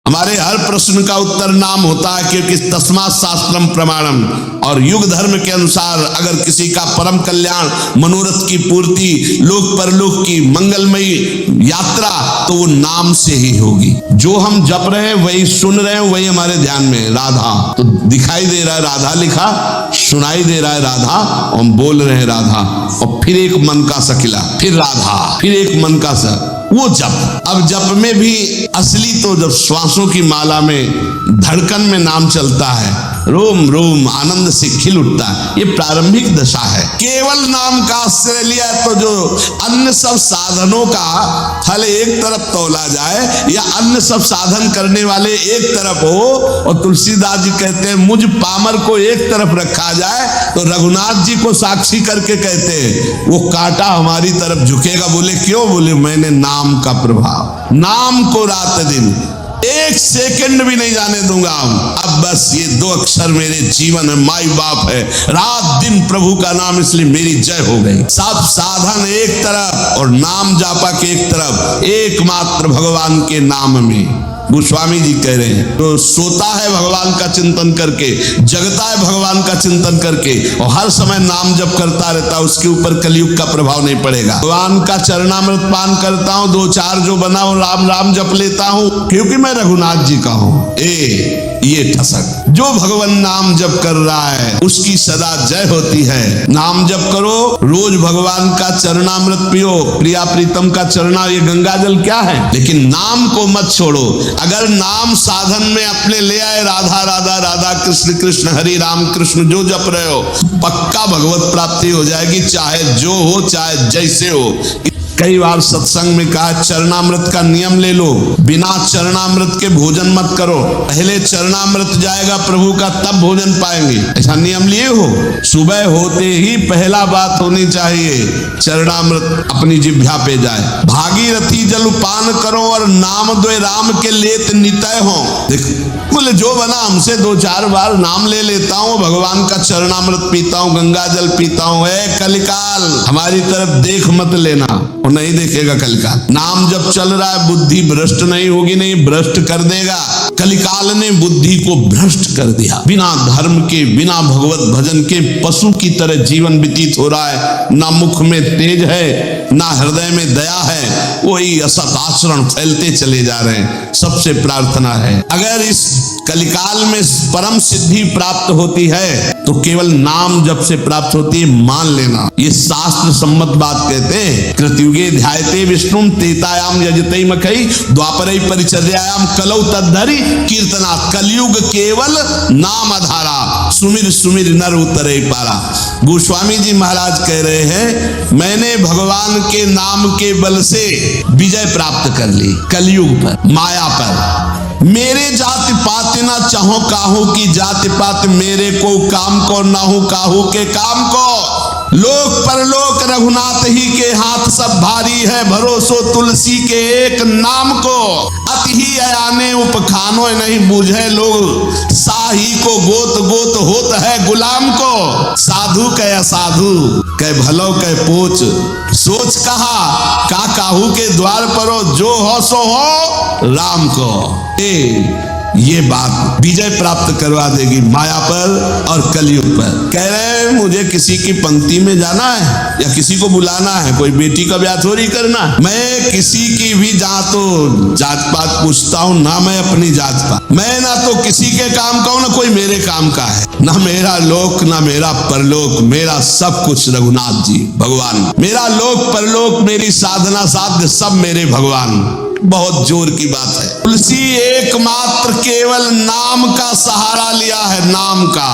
हमारे हर प्रश्न का उत्तर नाम होता है, क्योंकि तस्मात् शास्त्रम प्रमाणम। और युग धर्म के अनुसार अगर किसी का परम कल्याण, मनोरथ की पूर्ति, लोक परलोक की मंगलमयी यात्रा, तो वो नाम से ही होगी। जो हम जप रहे हैं वही सुन रहे हैं, वही हमारे ध्यान में है। राधा तो दिखाई दे रहा है, राधा लिखा, सुनाई दे रहा है राधा, और हम बोल रहे हैं राधा, और फिर एक मन का सा खिला, फिर राधा, फिर एक मन का सा, वो जप। अब जप में भी असली तो जब श्वासों की माला में, धड़कन में नाम चलता है, रोम रोम आनंद से खिल उठता है, ये प्रारंभिक दशा है। केवल नाम का आश्रय लिया तो जो अन्य सब साधनों का फल एक तरफ तौला जाए, या अन्य सब साधन करने वाले एक तरफ हो, और तुलसीदास जी कहते हैं मुझ पामर को एक तरफ रखा जाए, तो रघुनाथ जी को साक्षी करके कहते हैं वो कांटा हमारी तरफ झुकेगा। बोले क्यों? बोले मैंने नाम का प्रभाव, नाम को रात दिन एक सेकंड भी नहीं जाने दूंगा। अब बस ये दो अक्षर मेरे जीवन है, माई बाप है, रात दिन प्रभु का नाम, इसलिए मेरी जय हो गई। सब साधन एक तरफ और नाम जापा के एक तरफ, एकमात्र भगवान के नाम में। गोस्वामी जी कह रहे हैं तो सोता है भगवान का चिंतन करके, जगता है भगवान का चिंतन करके, और हर समय नाम जप करता रहता है, उसके ऊपर कलयुग का प्रभाव नहीं पड़ेगा। भगवान का चरणामृत पान करता हूँ, दो चार जो बना वो राम राम जप लेता हूँ, क्योंकि मैं रघुनाथ जी का हूँ। ये ठसक, जो भगवान नाम जप कर रहा है उसकी सदा जय होती है। नाम जप करो, रोज भगवान का चरणामृत पियो, प्रिया प्रीतम का चरणा, ये गंगा जल क्या है, लेकिन नाम को मत छोड़ो। अगर नाम साधन में अपने ले आए, राधा राधा राधा कृष्ण कृष्ण हरि राम कृष्ण जो जप रहे हो, पक्का भगवत प्राप्ति हो जाएगी, चाहे जो हो चाहे जैसे हो। कई बार सत्संग में कहा चरणामृत का नियम ले लो, बिना चरणामृत के भोजन मत करो, पहले चरणामृत जाएगा प्रभु का तब भोजन पाएंगे। ऐसा नियम लिए हो? सुबह होते ही पहला बात होनी चाहिए चरणामृत अपनी जिह्वा पे जाए। भागीरथी जल पान करो और नाम द्वय राम के लेत नितय हो। देखो बोले जो बना हमसे दो चार बार नाम ले लेता हूँ, भगवान का चरणामृत पीता हूँ, गंगा जल पीता हूँ। कलिकाल हमारी तरफ देख मत लेना, और नहीं देखेगा कलिकाल। नाम जब चल रहा है बुद्धि भ्रष्ट नहीं होगी, नहीं भ्रष्ट कर देगा। कलिकाल ने बुद्धि को भ्रष्ट कर दिया, बिना धर्म के, बिना भगवत भजन के पशु की तरह जीवन व्यतीत हो रहा है। ना मुख में तेज है, ना हृदय में दया है, वही असत आचरण फैलते चले जा रहे हैं। सबसे प्रार्थना है अगर इस कलिकाल में परम सिद्धि प्राप्त होती है तो केवल नाम जप से प्राप्त होती है, मान लेना। ये शास्त्र सम्मत बात कहते हैं। कृतयुगे ध्यायते विष्णुम त्रेतायाम यजते मखई द्वापरै परिचर्यायाम कलौ तद्धरि कीर्तना। कलयुग केवल नाम आधारा, सुमिर सुमिर नर उतरे पारा। गोस्वामी जी महाराज कह रहे हैं मैंने भगवान के नाम के बल से विजय प्राप्त कर ली कलयुग पर, माया पर। मेरे जाति पात ना चाहो काहू की जाति पात, मेरे को काम को ना हो काहू के काम को। लोक परलोक रघुनाथ ही के हाथ सब भारी है, भरोसो तुलसी के एक नाम को। अति ही अयाने उपखानो नहीं बूझे लोग, साही को गोत गोत होत है गुलाम को। साधु कह असाधु कह भलो कह पोच, सोच कहा का काहू के द्वार परो, जो हो सो हो राम को। ये बात विजय प्राप्त करवा देगी माया पर और कलयुग पर। कह रहे हैं मुझे किसी की पंक्ति में जाना है या किसी को बुलाना है, कोई बेटी का ब्याह थोड़ी करना। मैं किसी की भी तो जात पात पूछता हूँ ना, मैं अपनी जात पात, मैं ना तो किसी के काम का हूँ ना कोई मेरे काम का है, ना मेरा लोक ना मेरा परलोक, मेरा सब कुछ रघुनाथ जी भगवान। मेरा लोक परलोक मेरी साधना साध्य सब मेरे भगवान। बहुत जोर की बात है। तुलसी एकमात्र केवल नाम का सहारा लिया है, नाम का।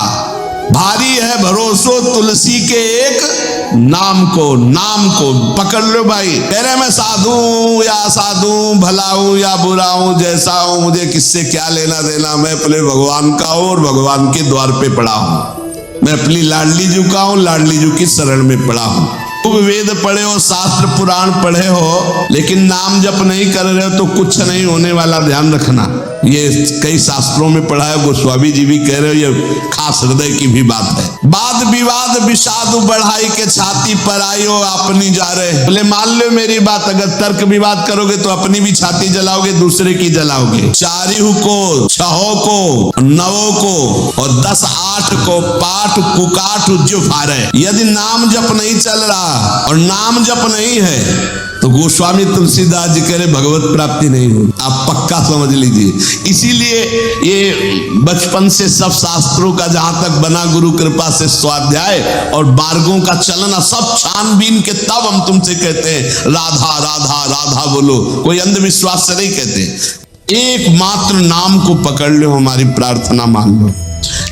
भारी है भरोसो तुलसी के एक नाम को, नाम को पकड़ लो भाई। कह रहे मैं साधु हूं या असाधु, भला हूं या बुरा हूं, जैसा हूं, मुझे किससे क्या लेना देना। मैं अपने भगवान का हूं और भगवान के द्वार पे पड़ा हूं। मैं अपनी लाडली जू का हूं, लाडली जू की शरण में पड़ा हूं। तुम वेद पढ़े हो, शास्त्र पुराण पढ़े हो, लेकिन नाम जप नहीं कर रहे हो तो कुछ नहीं होने वाला, ध्यान रखना। ये कई शास्त्रों में पढ़ा है, गोस्वामी जी भी कह रहे हो, ये खास हृदय की भी बात है। वाद विवाद विषाद बढ़ाई के छाती पर आयो अपनी जा रहे। बोले मान लो मेरी बात, अगर तर्क विवाद करोगे तो अपनी भी छाती जलाओगे, दूसरे की जलाओगे। चारिहु को, छहो को, नवों को और 10 8 को पाठ कुकाठ जो फारे। यदि नाम जप नहीं चल रहा और नाम जप नहीं है तो गोस्वामी तुलसीदास जी कह रहे भगवत प्राप्ति नहीं होगी। आप पक्का समझ लीजिए। इसीलिए ये बचपन से सब शास्त्रों का जहां तक बना गुरु कृपा से स्वाध्याय और मार्गों का चलना सब छानबीन के तब हम तुमसे कहते हैं राधा राधा राधा बोलो। कोई अंधविश्वास से नहीं कहते। एकमात्र नाम को पकड़ लो, हमारी प्रार्थना मान लो।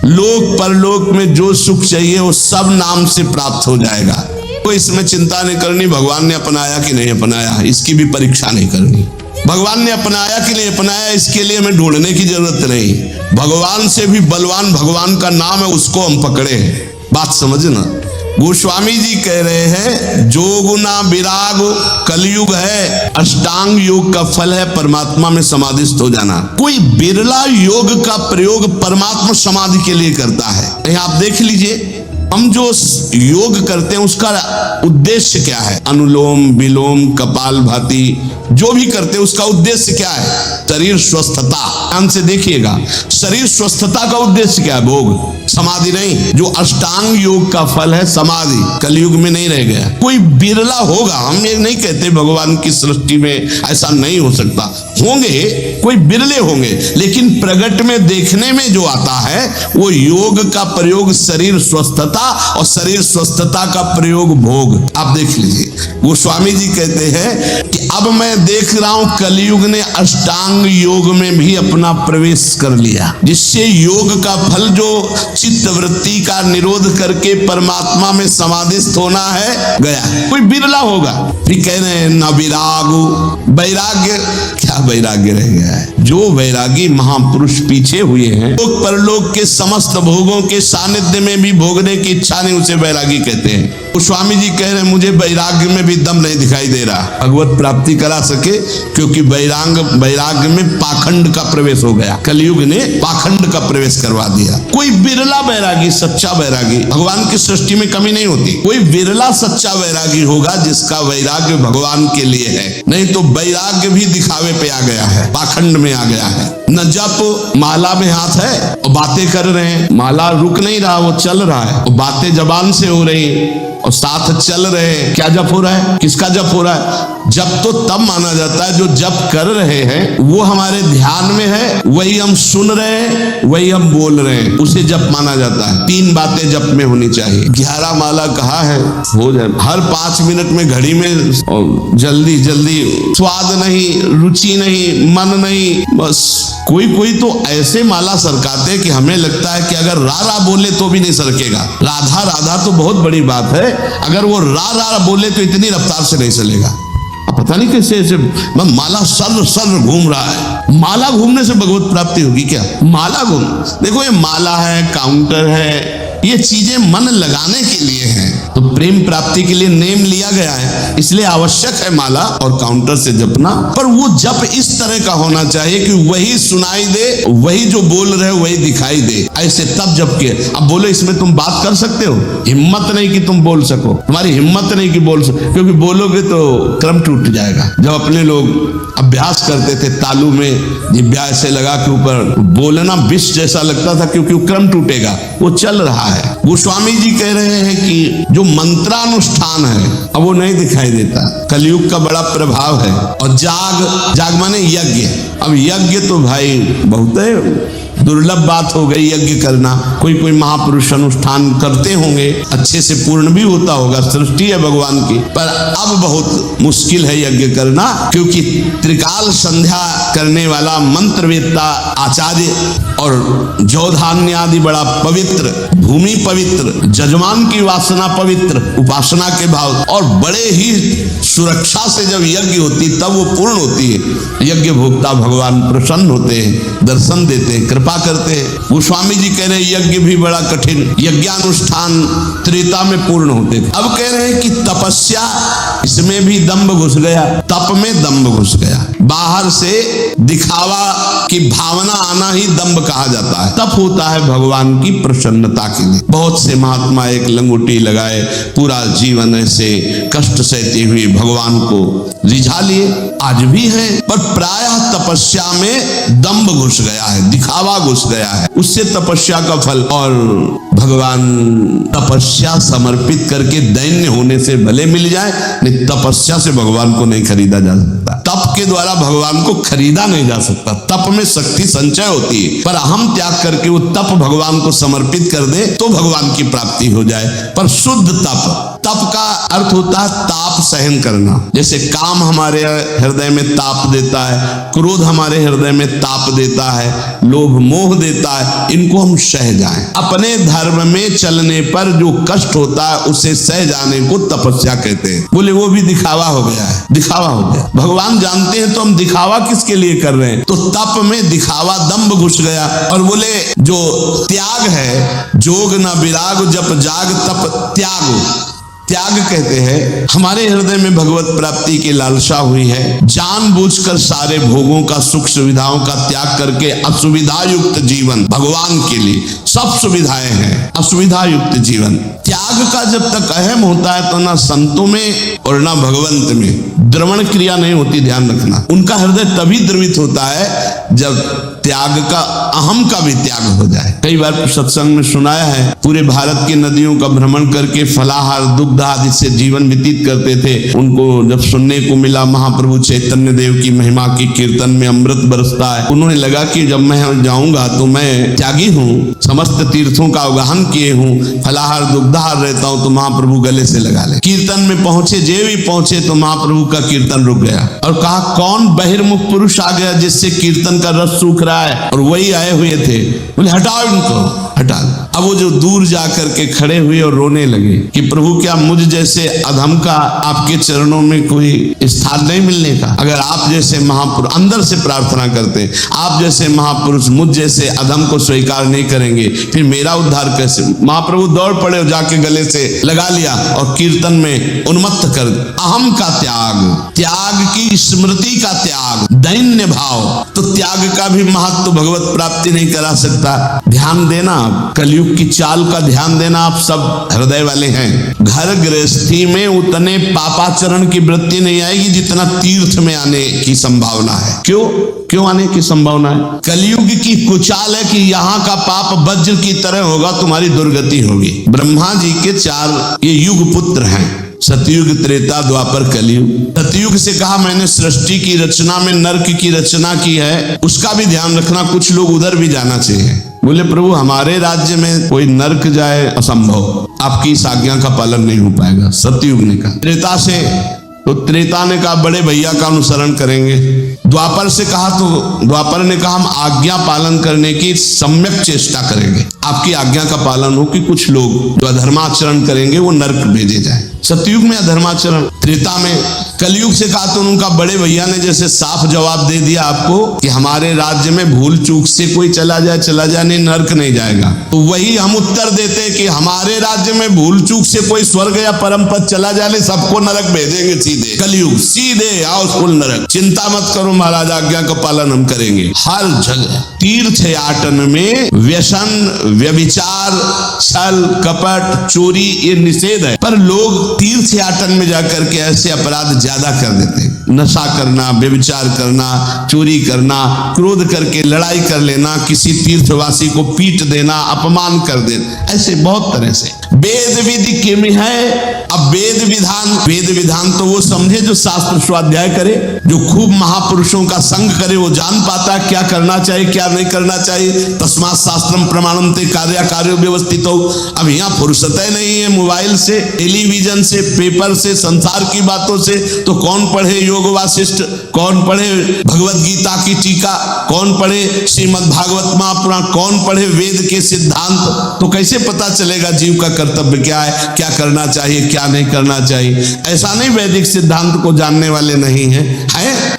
लोक परलोक में जो सुख चाहिए वो सब नाम से प्राप्त हो जाएगा। कोई इसमें चिंता नहीं करनी भगवान ने अपनाया कि नहीं अपनाया, इसकी भी परीक्षा नहीं करनी। भगवान ने अपनाया कि नहीं अपनाया इसके लिए हमें ढूंढने की जरूरत नहीं। भगवान से भी बलवान भगवान का नाम है, उसको हम पकड़े। बात समझना। गोस्वामी जी कह रहे हैं जोगुना विराग कलयुग है, अष्टांग योग का फल है परमात्मा में समाधिस्थ हो जाना। कोई बिरला योग का प्रयोग परमात्मा समाधि के लिए करता है। आप देख लीजिए, हम जो योग करते हैं उसका उद्देश्य क्या है? अनुलोम विलोम कपालभाति जो भी करते हैं उसका उद्देश्य क्या है? शरीर स्वस्थता। ध्यान से देखिएगा, शरीर स्वस्थता का उद्देश्य क्या है? भोग, समाधि नहीं। जो अष्टांग योग का फल है समाधि, कलयुग में नहीं रह गया। कोई बिरला होगा, हम ये नहीं कहते भगवान की सृष्टि में ऐसा नहीं हो सकता, होंगे, कोई बिरले होंगे, लेकिन प्रगट में देखने में जो आता है वो योग का प्रयोग शरीर स्वस्थता और शरीर स्वस्थता का प्रयोग भोग। आप देख लीजिए, गोस्वामी जी कहते हैं कि अब मैं देख रहा हूं कलयुग ने अष्टांग योग में भी अपना प्रवेश कर लिया, जिससे योग का फल जो चित्त वृत्ति का निरोध करके परमात्मा में समाधिस्थ होना है गया। कोई बिरला होगा। फिर कह रहे हैं न विरागु, वैराग्य, क्या वैराग्य रह गया है? जो वैरागी महापुरुष पीछे हुए हैं, लोक परलोक के समस्त भोगों के सानिध्य में भी भोगने की इच्छा नहीं, उसे वैरागी कहते हैं। स्वामी जी कह रहे हैं मुझे वैराग्य में भी दम नहीं दिखाई दे रहा भगवत प्राप्ति करा सके, क्योंकि वैराग्य में पाखंड का प्रवेश हो गया। कलयुग ने पाखंड का प्रवेश करवा दिया। कोई बिरला वैरागी, सच्चा वैरागी, भगवान की सृष्टि में कमी नहीं होती, कोई बिरला सच्चा वैरागी होगा जिसका वैराग्य भगवान के लिए है। नहीं तो वैराग्य भी दिखावे पे आ गया है, पाखंड में आ गया है। न जप, माला में हाथ है और बातें कर रहे हैं, माला रुक नहीं रहा, वो चल रहा है, और बातें जबान से हो रही और साथ चल रहे हैं। क्या जप हो रहा है? किसका जप हो रहा है? जप तो तब माना जाता है जो जप कर रहे हैं वो हमारे ध्यान में है, वही हम सुन रहे हैं, वही हम बोल रहे हैं, उसे जप माना जाता है। 3 बातें जप में होनी चाहिए। 11 माला कहा है, हो जाए हर 5 मिनट में घड़ी में, जल्दी जल्दी, स्वाद नहीं, रुचि नहीं, मन नहीं, बस कोई तो ऐसे माला सरकाते कि हमें लगता है कि अगर रा बोले तो भी नहीं सरकेगा। राधा राधा तो बहुत बड़ी बात है, अगर वो रा बोले तो इतनी रफ्तार से नहीं चलेगा। पता नहीं कैसे ऐसे माला सर घूम रहा है। माला घूमने से भगवत प्राप्ति होगी क्या? माला घूम, देखो ये माला है, काउंटर है, ये चीजें मन लगाने के लिए हैं। तो प्रेम प्राप्ति के लिए नेम लिया गया है, इसलिए आवश्यक है माला और काउंटर से जपना। पर वो जप इस तरह का होना चाहिए कि वही सुनाई दे, वही जो बोल रहे हो वही दिखाई दे, ऐसे तब जप के। अब बोलो इसमें तुम बात कर सकते हो? हिम्मत नहीं कि तुम बोल सको, तुम्हारी हिम्मत नहीं कि बोल सको, क्योंकि बोलोगे तो क्रम टूट जाएगा। जब अपने लोग अभ्यास करते थे तालू में जिब्या ऐसे लगा के ऊपर बोलना विष जैसा लगता था, क्योंकि वो क्रम टूटेगा, वो चल रहा है। गोस्वामी जी कह रहे हैं कि जो मंत्रानुष्ठान है अब वो नहीं दिखाई देता, कलयुग का बड़ा प्रभाव है। और जाग माने यज्ञ। अब यज्ञ तो भाई बहुत है, दुर्लभ बात हो गई यज्ञ करना। कोई महापुरुष अनुष्ठान करते होंगे, अच्छे से पूर्ण भी होता होगा, सृष्टि है भगवान की, पर अब बहुत मुश्किल है यज्ञ करना, क्योंकि त्रिकाल संध्या करने वाला मंत्रवेत्ता आचार्य और जौधान्य आदि बड़ा पवित्र, भूमि पवित्र, जजमान की वासना पवित्र, उपासना के भाव, और बड़े ही सुरक्षा से जब यज्ञ होती तब वो पूर्ण होती है। यज्ञ भोक्ता भगवान प्रसन्न होते हैं, दर्शन देते हैं, कृपा करते हैं। गोस्वामी जी कह रहे हैं यज्ञ भी बड़ा कठिन, यज्ञानुष्ठान त्रेता में पूर्ण होते थे। अब कह रहे हैं कि तपस्या, इसमें भी दंभ घुस गया, तप में दंभ घुस गया। बाहर से दिखावा की भावना आना ही दंभ कहा जाता है। तप होता है भगवान की प्रसन्नता के लिए। बहुत से महात्मा एक लंगोटी लगाए पूरा जीवन ऐसे कष्ट सहते हुए भगवान को रिझा लिए, आज भी है, पर प्रायः तपस्या में दंभ घुस गया है, दिखावा घुस गया है, उससे तपस्या का फल। और भगवान तपस्या समर्पित करके दैन्य होने से भले मिल जाए, नहीं तपस्या से भगवान को नहीं खरीदा जा सकता। तप के द्वारा भगवान को खरीदा नहीं जा सकता। तप में शक्ति संचय होती है, पर अहम त्याग करके वो तप भगवान को समर्पित कर दे तो भगवान की प्राप्ति हो जाए। पर शुद्ध तप, तप का अर्थ होता है ताप सहन करना। जैसे काम हमारे हृदय में ताप देता है, क्रोध हमारे हृदय में ताप देता है, लोभ मोह देता है, इनको हम सह जाएं। अपने धर्म में चलने पर जो कष्ट होता है उसे सह जाने को तपस्या कहते हैं। बोले वो भी दिखावा हो गया है, दिखावा हो गया। भगवान जानते हैं तो हम दिखावा किसके लिए कर रहे हैं? तो तप में दिखावा दंभ घुस गया। और बोले जो त्याग है, जोग न विराग जप जाग तप त्याग, त्याग कहते हैं हमारे हृदय में भगवत प्राप्ति की लालसा हुई है, जानबूझकर सारे भोगों का, सुख सुविधाओं का त्याग करके असुविधा युक्त जीवन, भगवान के लिए सब सुविधाएं हैं, असुविधा युक्त जीवन। त्याग का जब तक अहम होता है तो ना संतों में और ना भगवंत में द्रवण क्रिया नहीं होती, ध्यान रखना। उनका हृदय तभी द्रवित होता है जब त्याग का, अहम का भी त्याग हो जाए। कई बार सत्संग में सुनाया है, पूरे भारत की नदियों का भ्रमण करके फलाहार दुग्ध आदि से जीवन व्यतीत करते थे। उनको जब सुनने को मिला महाप्रभु चैतन्य देव की महिमा की कीर्तन में अमृत बरसता है, उन्होंने लगा कि जब मैं जाऊंगा तो मैं त्यागी हूँ, समस्त तीर्थों का अवगाहन किए हूँ, फलाहार दुग्धाहार रहता हूँ, तो महाप्रभु गले से लगा ले। कीर्तन में पहुंचे, जे भी पहुंचे तो महाप्रभु का कीर्तन रुक गया और कहा कौन बहिर्मुख पुरुष आ गया जिससे कीर्तन का रस सूख रहा है? और वही आए हुए थे। बोले हटाओ इनको, हटा। अब वो जो दूर जा करके खड़े हुए और रोने लगे कि प्रभु क्या मुझ जैसे अधम का आपके चरणों में कोई स्थान नहीं मिलने का? अगर आप जैसे महापुरुष, अंदर से प्रार्थना करते, आप जैसे महापुरुष मुझ जैसे अधम को स्वीकार नहीं करेंगे, फिर मेरा उद्धार कैसे? महाप्रभु दौड़ पड़े और जाके गले से लगा लिया और कीर्तन में उन्मत्त कर। अहम का त्याग, त्याग की स्मृति का त्याग, दैन्य भाव, तो त्याग का भी महत्व भगवत प्राप्ति नहीं करा सकता। ध्यान देना, कलयुग की चाल का ध्यान देना, आप सब हृदय वाले हैं। घर गृहस्थी में उतने पापाचरण की वृत्ति नहीं आएगी जितना तीर्थ में आने की संभावना है। क्यों आने की संभावना है? कलयुग की कुचाल है कि यहाँ का पाप वज्र की तरह होगा, तुम्हारी दुर्गति होगी। ब्रह्मा जी के 4 ये युग पुत्र हैं, सतयुग, त्रेता, द्वापर, कलयुग। सतयुग से कहा मैंने सृष्टि की रचना में नरक की रचना की है, उसका भी ध्यान रखना, कुछ लोग उधर भी जाना चाहिए। बोले प्रभु हमारे राज्य में कोई नरक जाए असंभव, आपकी इस आज्ञा का पालन नहीं हो पाएगा। सतयुग ने कहा। त्रेता से तो त्रेता ने कहा बड़े भैया का अनुसरण करेंगे। द्वापर से कहा तो द्वापर ने कहा हम आज्ञा पालन करने की सम्यक चेष्टा करेंगे, आपकी आज्ञा का पालन हो कि कुछ लोग जो अधर्माचरण करेंगे वो नरक भेजे जाए। सतयुग में अधर्माचरण। त्रेता में कलयुग से कहा तो उनका बड़े भैया ने जैसे साफ जवाब दे दिया आपको कि हमारे राज्य में भूल चूक से कोई चला जाए नहीं, नरक नहीं जाएगा। तो वही हम उत्तर देते कि हमारे राज्य में भूल चूक से कोई स्वर्ग या परम पद चला जाए, सबको नरक भेजेंगे सीधे। कलयुग सीधे आओ फुल नरक, चिंता मत करो महाराज, आज्ञा का पालन हम करेंगे। हर जगह तीर्थ याटन में व्यसन, व्यभिचार, छल, कपट, चोरी ये निषेध है, पर लोग तीर्थ याटन में जाकर के ऐसे अपराध ज्यादा कर देते हैं। नशा करना, व्यभिचार करना, चोरी करना, क्रोध करके लड़ाई कर लेना, किसी तीर्थवासी को पीट देना, अपमान कर देना, ऐसे बहुत तरह से। वेद विधि किम है? अब वेद विधान तो वो समझे जो शास्त्र स्वाध्याय करे, जो खूब महापुरुषों का संग करे, वो जान पाता है क्या करना चाहिए क्या नहीं करना चाहिए। तस्मात् शास्त्रम प्रमाणम ते कार्य व्यवस्थित हो। अब यहाँ फुर्सत नहीं है मोबाइल से, टेलीविजन से, पेपर से, संसार की बातों से, तो कौन पढ़े योग वासिष्ठ, कौन पढ़े भगवत गीता की टीका, कौन पढ़े श्रीमद् भागवत महापुराण, कौन पढ़े वेद के सिद्धांत? तो कैसे पता चलेगा जीव का कर्तव्य क्या है, क्या करना चाहिए क्या नहीं करना चाहिए? ऐसा नहीं वैदिक सिद्धांत को जानने वाले नहीं है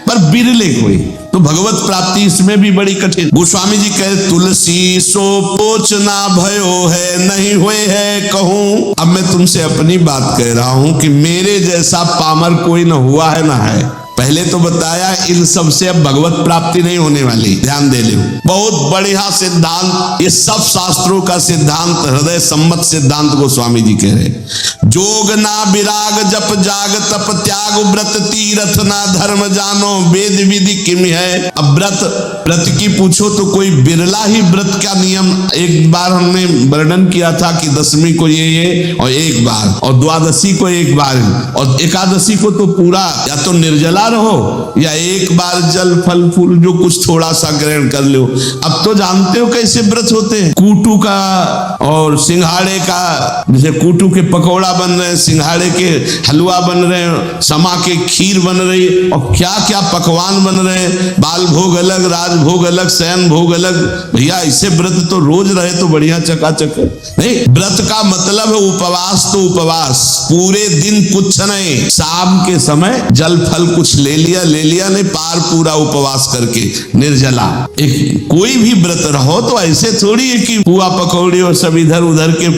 पर बिरले कोई। तो भगवत प्राप्ति इसमें भी बड़ी कठिन। गोस्वामी जी कहे तुलसी सो पोच ना भयो है, नहीं हुए है कहूं। अब मैं तुमसे अपनी बात कह रहा हूं कि मेरे जैसा पामर कोई न हुआ है ना है। पहले तो बताया इन सब से अब भगवत प्राप्ति नहीं होने वाली, ध्यान दे लो। बहुत बढ़िया सिद्धांत, ये सब शास्त्रों का सिद्धांत, हृदय सम्मत सिद्धांत गोस्वामी जी कह रहे। जोग ना विराग जप जाग तप त्याग व्रत तीरथ ना धर्म जानो वेद विधि किम है। अब व्रत की पूछो तो कोई बिरला ही व्रत का नियम, एक बार हमने वर्णन किया था कि दशमी को ये और एक बार, और द्वादशी को एक बार, और एकादशी को तो पूरा या तो निर्जला रहो या एक बार जल फल फूल जो कुछ थोड़ा सा ग्रहण कर लो। अब तो जानते हो कैसे व्रत होते हैं, कूटू का और सिंघाड़े का, जैसे कूटू के पकौड़ा बन रहे हैं, सिंघाड़े के हलवा बन रहे हैं, समा के खीर बन रही, और क्या क्या पकवान बन रहे हैं, बाल भोग अलग, राज भोग अलग, शयन भोग अलग। भैया ऐसे व्रत तो रोज रहे तो बढ़िया चकाचक है। नहीं, व्रत का मतलब है उपवास, तो उपवास पूरे दिन कुछ नहीं, शाम के समय जल फल कुछ ले लिया नहीं, पार पूरा उपवास करके निर्जला। एक कोई भी व्रत रहो तो ऐसे थोड़ी है कि पुआ पकौड़ी और सब इधर उधर के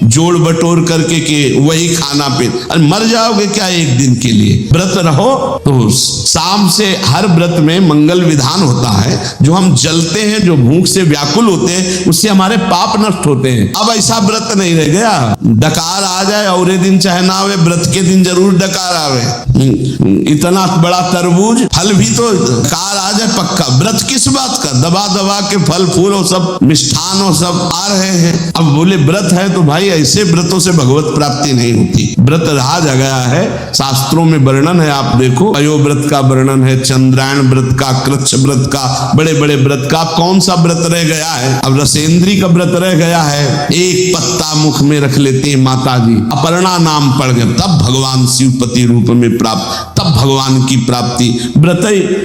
जोड़ बटोर करके के वही खाना पे, अरे मर जाओगे क्या एक दिन के लिए। व्रत रहो तो शाम से, हर व्रत में मंगल विधान होता है, जो हम जलते हैं, जो भूख से व्याकुल होते हैं, उससे हमारे पाप नष्ट होते हैं। अब ऐसा व्रत नहीं रह गया, डकार आ जाए और दिन चाहे ना आवे, व्रत के दिन जरूर डकार आवे। इतना बड़ा तरबूज फल भी तो डकार आ जाए पक्का। व्रत किस बात का, दबा दबा के फल फूल और सब मिष्ठान और सब आ रहे हैं। अब बोले व्रत है तो भाई ऐसे व्रतों से भगवत प्राप्ति नहीं होती। व्रत रहा गया है, शास्त्रों में वर्णन है, आप देखो अयो व्रत का वर्णन है, चंद्रायण व्रत का, कृच्छ व्रत का, बड़े बड़े व्रत का। कौन सा व्रत रह गया है, अब रसेंद्री का व्रत रह गया है। एक पत्ता मुख में रख लेते हैं माता जी, अपर्णा नाम पड़ गए, तब भगवान शिवपति रूप में प्राप्त, तब भगवान की प्राप्ति। व्रत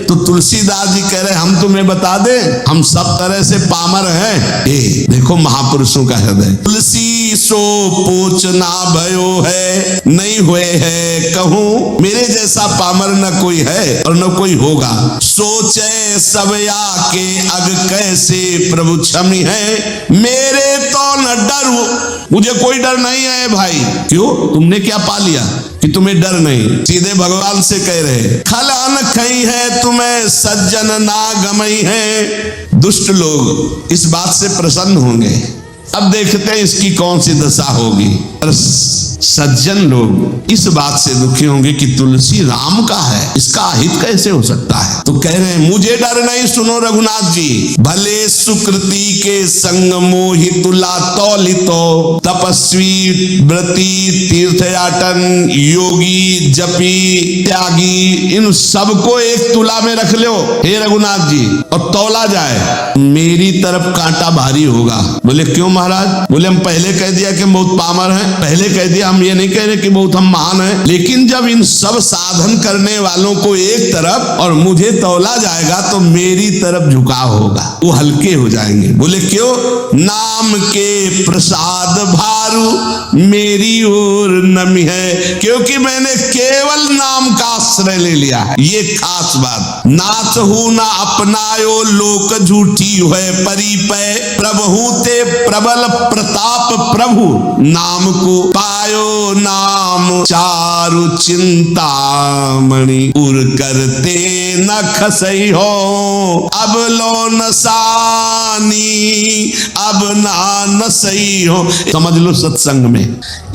तो तुलसीदास जी कह रहे हम तुम्हें बता दें, हम सब तरह से पामर हैं। देखो महापुरुषों का हृदय, तुलसी सो पूछना भयो है, नहीं हुए है कहूं, मेरे जैसा पामर न कोई है और न कोई होगा। सोचे सब आके अग कैसे प्रभु क्षमी है, मेरे तो न डरू, मुझे कोई डर नहीं है भाई। क्यों, तुमने क्या पा लिया कि तुम्हें डर नहीं। सीधे भगवान से कह रहे, खलान खई है तुम्हें सज्जन ना गमई है। दुष्ट लोग इस बात से प्रसन्न होंगे, अब देखते हैं इसकी कौन सी दशा होगी। और सज्जन लोग इस बात से दुखी होंगे कि तुलसी राम का है, इसका अहित कैसे हो सकता है। तो कह रहे हैं मुझे डर नहीं, सुनो रघुनाथ जी, भले सुकृति के संग मोहि तुला तौलितो, तपस्वी व्रती तीर्थयाटन योगी जपी त्यागी, इन सबको एक तुला में रख लो हे रघुनाथ जी, और तौला जाए, मेरी तरफ कांटा भारी होगा। बोले क्यों महाराज? बोले हम पहले कह दिया कि बहुत पामर है, पहले कह दिया, हम ये नहीं कह रहे कि बहुत हम महान हैं, लेकिन जब इन सब साधन करने वालों को एक तरफ और मुझे तौला जाएगा तो मेरी तरफ झुकाव होगा, वो हल्के हो जाएंगे। बोले क्यों? नाम के प्रसाद भारू मेरी ओर नमी है, क्योंकि मैंने केवल नाम का आश्रय ले लिया है। ये खास बात, नाच हूं ना अपनायो लोक झूठी है परिपय, प्रभु ते प्रबल प्रताप प्रभु नाम को पायो, नाम चारु चिंतामणि उर करते न खसई हो, अब लो नसानी अब ना नसई हो। समझ लो सत्संग में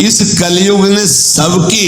इस कलयुग ने सबकी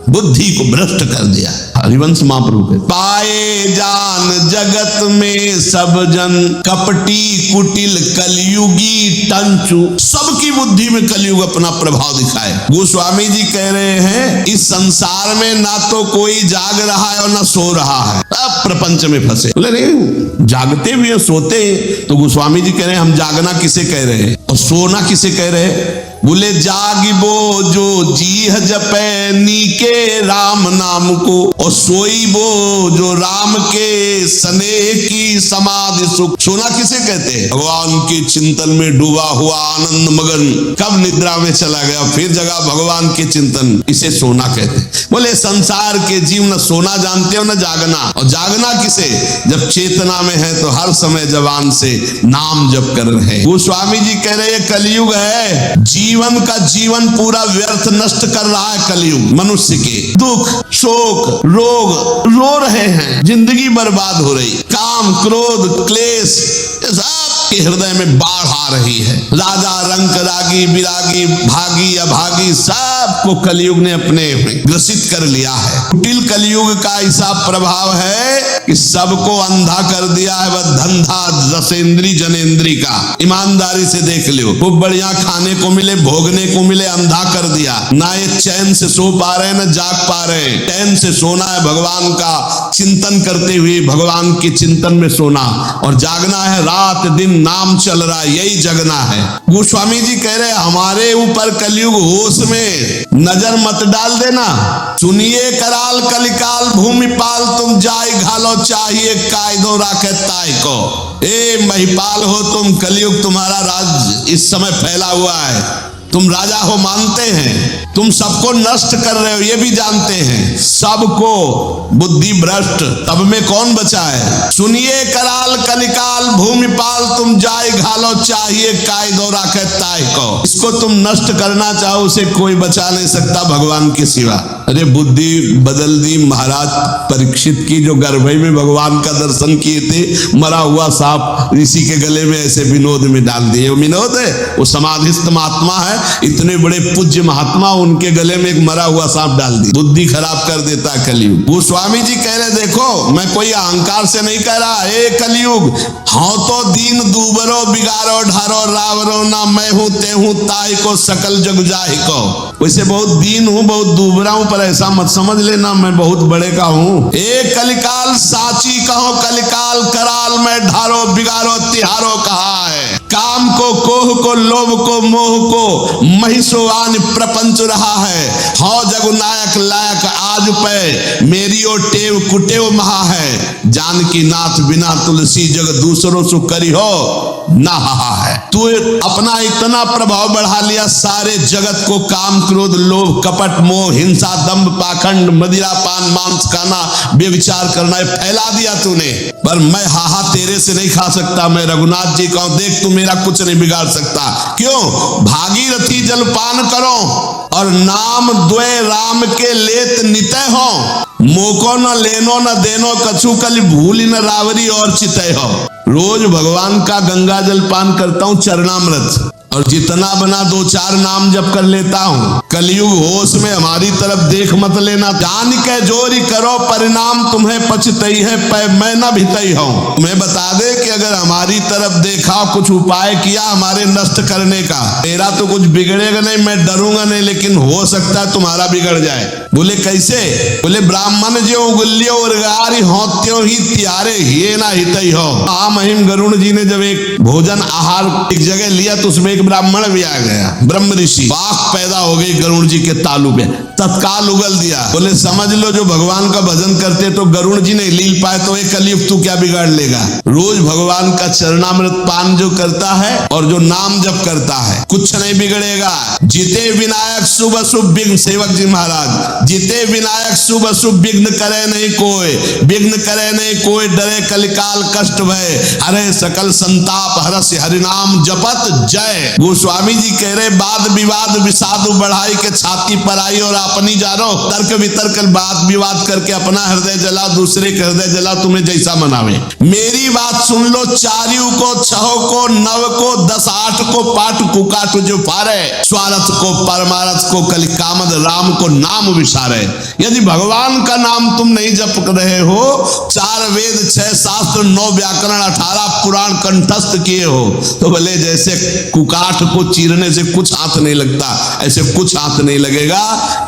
बुद्धि को भ्रष्ट कर दिया। हरिवंश महाप्रभु के पाए जान जगत में सब जन, कपटी कुटिल कलयुगी टंचु, सबकी बुद्धि में कलयुग अपना प्रभाव दिखाए। गोस्वामी जी कह रहे हैं इस संसार में ना तो कोई जाग रहा है और ना सो रहा है, अब प्रपंच में फंसे। बोले नहीं, जागते भी है सोते हैं, तो गोस्वामी जी कह रहे हैं हम जागना किसे कह रहे हैं और सोना किसे कह रहे हैं। बोले जागिबो जो जीह जपे नीके राम नाम को, और सोईबो जो राम के स्नेह की समाधि सुख। सोना किसे कहते हैं? भगवान के चिंतन में डूबा हुआ आनंद मगन, कब निद्रा में चला गया फिर जगा भगवान के चिंतन, इसे सोना कहते हैं। बोले संसार के जीव न सोना जानते हो न जागना, और जागना किसे? जब चेतना में है तो हर समय जवान से नाम जप कर रहे। गोस्वामी जी कह रहे कलयुग है, जीव जीवन का जीवन पूरा व्यर्थ नष्ट कर रहा है कलयुग। मनुष्य के दुख, शोक, रोग रो रहे हैं, जिंदगी बर्बाद हो रही, काम, क्रोध, क्लेश सबके हृदय में बाढ़ आ रही है। राजा, रंक, रागी, विरागी, भागी, अभागी सबको कलयुग ने अपने ग्रसित कर लिया है। कुटिल कलयुग का ऐसा प्रभाव है कि सबको अंधा कर दिया है। वह धंधा रसेंद्री जनेंद्री का, ईमानदारी से देख लो। खूब बढ़िया खाने को मिले, भोगने को मिले, अंधा कर दिया। ना ये चैन से सो पा रहे, न जाग पा रहे। चैन से सोना है भगवान का चिंतन करते हुए, भगवान के चिंतन में सोना, और जागना है रात दिन नाम चल रहा है, यही जगना है। गोस्वामी जी कह रहे हमारे ऊपर कलयुग होश में नजर मत डाल देना। सुनिए कराल कलिकाल भूमिपाल तुम जाय घालो चाहिए कायदो राखे ताय को। ए महिपाल हो तुम, कलयुग तुम्हारा राज इस समय फैला हुआ है। तुम राजा हो मानते हैं, तुम सबको नष्ट कर रहे हो ये भी जानते हैं, सबको बुद्धि भ्रष्ट, तब में कौन बचा है। सुनिए कराल कलिकाल भूमिपाल तुम जाय घालो चाहिए कायदो राखे ताय को। इसको तुम नष्ट करना चाहो, उसे कोई बचा नहीं सकता भगवान के सिवा। अरे बुद्धि बदल दी महाराज परीक्षित की, जो गर्भई में भगवान का दर्शन किए थे, मरा हुआ सांप ऋषि के गले में ऐसे विनोद में डाल दिए। वो विनोद है, वो समाधिस्थ महात्मा है, इतने बड़े पूज्य महात्मा, उनके गले में एक मरा हुआ सांप डाल दी। बुद्धि खराब कर देता कलयुग। गोस्वामी जी कह रहे देखो, मैं कोई अहंकार से नहीं कह रहा। ए कलयुग, हाँ तो दीन दूबरो बिगारो ढारो रावरो ना मैं हूं ते हूं ताई को सकल जग जाहि को। वैसे बहुत दीन हूं, बहुत दूबरा हूं, पर ऐसा मत समझ लेना मैं बहुत बड़े का हूं। ए कलिकाल साची कहो कलिकाल कराल में ढारो बिगारो तिहारो कहा है। काम को, कोह को, लोभ को, मोह को महिषोवान प्रपंच रहा है। हाँ जगुनायक लायक आज पे मेरी ओ टेव कुटेव महा है। जानकी नाथ बिना तुलसी जग दूसरों सु करी हो ना हा है। तू अपना इतना प्रभाव बढ़ा लिया, सारे जगत को काम, क्रोध, लोभ, कपट, मोह, हिंसा, दंभ, पाखंड, मदिरा पान, मांस खाना, बेविचार करना फैला दिया तूने। पर मैं हाहा तेरे से नहीं खा सकता। मैं रघुनाथ जी कहूं देख तू मेरा कुछ नहीं बिगाड़ सकता। क्यों? भागीरथी जलपान करो और नाम द्वय राम के लेत नितय हो। मोको न लेनो न देनो कछु कल भूली न रावरी और चितय हो। रोज भगवान का गंगा जल पान करता हूँ, चरणामृत, और जितना बना 2-4 नाम जप कर लेता हूँ। कलयुग होश में हमारी तरफ देख मत लेना। जान के जोरी करो परिणाम तुम्हें पछतई है पै मैं न भितई हूँ। तुम्हें बता दे कि अगर हमारी तरफ देखा, कुछ उपाय किया हमारे नष्ट करने का, मेरा तो कुछ बिगड़ेगा नहीं, मैं डरूंगा नहीं, लेकिन हो सकता है तुम्हारा बिगड़ जाए। बोले कैसे? बोले ब्राह्मण जो उगल्यो उर्गारी होत्यो ही त्यारे हिये ना हितई हो। महिम गरुड़ जी ने जब एक भोजन आहार एक जगह लिया तो उसमें एक ब्राह्मण भी आ गया, ब्रह्म ऋषि। बाघ पैदा हो गई गरुड़ जी के तालु पे, तत्काल उगल दिया। बोले समझ लो जो भगवान का भजन करते तो गरुड़ जी नहीं लील पाए तो एक कलयुग तू क्या बिगाड़ लेगा। रोज भगवान का चरणामृत पान जो करता है और जो नाम जप करता है, कुछ नहीं बिगड़ेगा। जिते विनायक शुभ अशुभ विघ्न, सेवक जी महाराज, जिते विनायक शुभ अशुभ विघ्न करे नहीं कोई, विघ्न करे नहीं कोई, डरे कलिकाल कष्ट भय, अरे सकल संताप हरस हरिनाम जपत जय। गोस्वामी जी कह रहे वाद विवाद विषाद बढ़ाई के छाती पर आई और अपनी जानो, तर्क वितर्क वाद विवाद करके अपना हृदय जला, दूसरे का हृदय जला, तुम्हें जैसा मनावे। मेरी बात सुन लो, चारियों को, छहो को, नव को, 10-8 को पाठ कुकाट जो पारे, स्वार्थ को परमारथ को कलि कामद राम को नाम विसारे। यदि भगवान का नाम तुम नहीं जप रहे हो, 4 वेद 6 शास्त्र 9 व्याकरण 18 पुराण कंठस्थ किए हो, तो भले जैसे कुकाठ को चीरने से कुछ हाथ नहीं लगता, ऐसे कुछ हाथ नहीं लगेगा।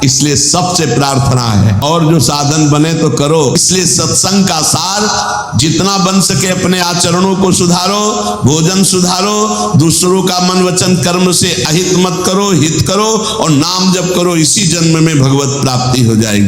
इसलिए सबसे प्रार्थना है, और जो साधन बने तो करो। इसलिए सत्संग का सार जितना बन सके अपने आचरणों को सुधारो, भोजन सुधारो, दूसरों का मन वचन कर्म से अहित मत करो, हित करो और नाम जप करो। इसी जन्म में भगवत प्राप्ति हो जाएगी।